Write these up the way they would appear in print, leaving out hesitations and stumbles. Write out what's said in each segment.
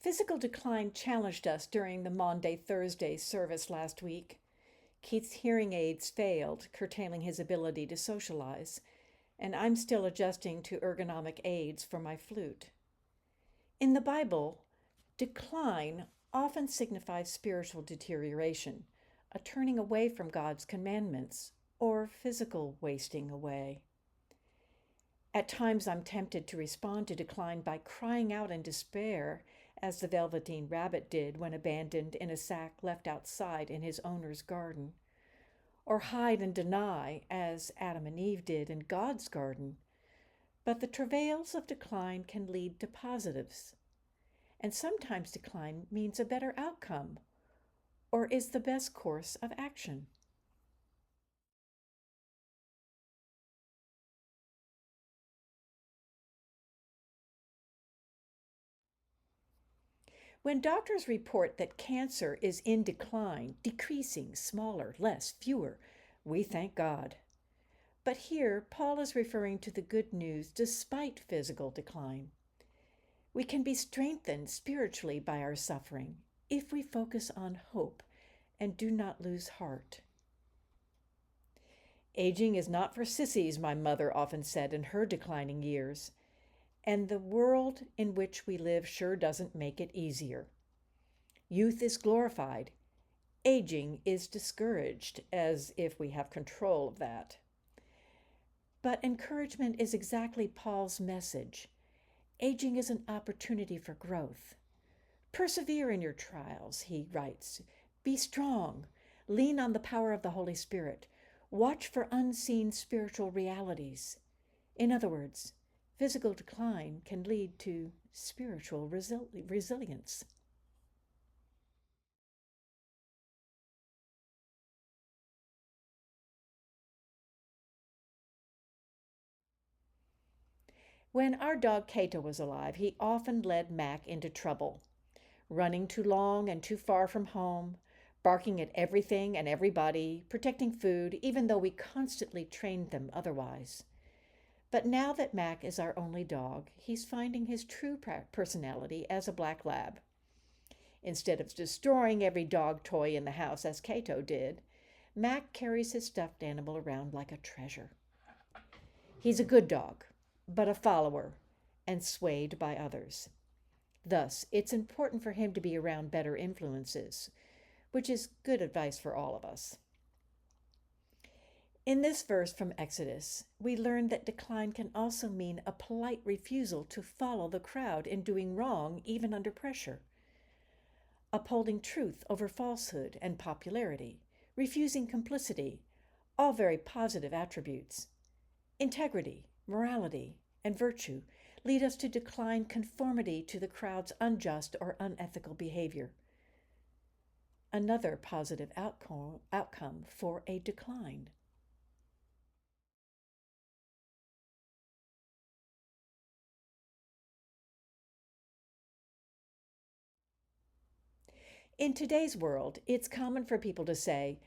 Physical decline challenged us during the Maundy Thursday service last week. Keith's hearing aids failed, curtailing his ability to socialize, and I'm still adjusting to ergonomic aids for my flute. In the Bible, decline often signifies spiritual deterioration, a turning away from God's commandments, or physical wasting away. At times I'm tempted to respond to decline by crying out in despair, as the Velveteen Rabbit did when abandoned in a sack left outside in his owner's garden, or hide and deny, as Adam and Eve did in God's garden. But the travails of decline can lead to positives, and sometimes decline means a better outcome, or is the best course of action. When doctors report that cancer is in decline, decreasing, smaller, less, fewer, we thank God. But here, Paul is referring to the good news despite physical decline. We can be strengthened spiritually by our suffering if we focus on hope and do not lose heart. Aging is not for sissies, my mother often said in her declining years. And the world in which we live sure doesn't make it easier. Youth is glorified. Aging is discouraged, as if we have control of that. But encouragement is exactly Paul's message. Aging is an opportunity for growth. Persevere in your trials, he writes. Be strong. Lean on the power of the Holy Spirit. Watch for unseen spiritual realities. In other words, physical decline can lead to spiritual resilience. When our dog Cato was alive, he often led Mac into trouble, running too long and too far from home, barking at everything and everybody, protecting food, even though we constantly trained them otherwise. But now that Mac is our only dog, he's finding his true personality as a black lab. Instead of destroying every dog toy in the house as Cato did, Mac carries his stuffed animal around like a treasure. He's a good dog, but a follower and swayed by others. Thus, it's important for him to be around better influences, which is good advice for all of us. In this verse from Exodus, we learn that decline can also mean a polite refusal to follow the crowd in doing wrong, even under pressure. Upholding truth over falsehood and popularity, refusing complicity, all very positive attributes. Integrity, morality, and virtue lead us to decline conformity to the crowd's unjust or unethical behavior. Another positive outcome for a decline. In today's world, it's common for people to say,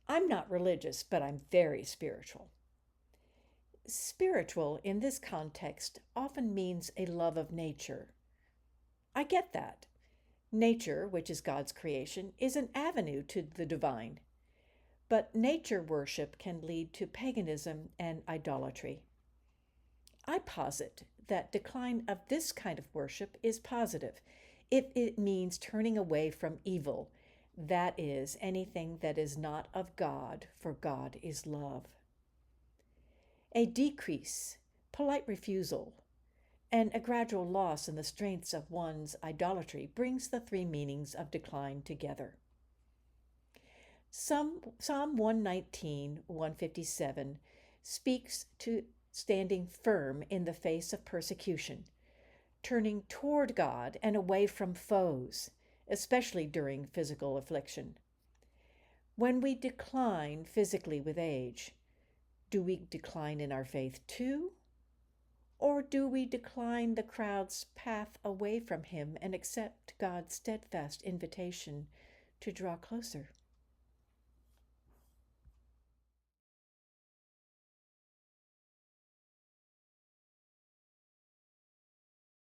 I'm not religious, but I'm very spiritual. Spiritual in this context often means a love of nature. I get that. Nature, which is God's creation, is an avenue to the divine. But nature worship can lead to paganism and idolatry. I posit that decline of this kind of worship is positive if it means turning away from evil, that is, anything that is not of God, for God is love. A decrease, polite refusal, and a gradual loss in the strengths of one's idolatry brings the three meanings of decline together. Psalm 119, 157 speaks to standing firm in the face of persecution, turning toward God and away from foes, especially during physical affliction. When we decline physically with age, do we decline in our faith too? Or do we decline the crowd's path away from Him and accept God's steadfast invitation to draw closer?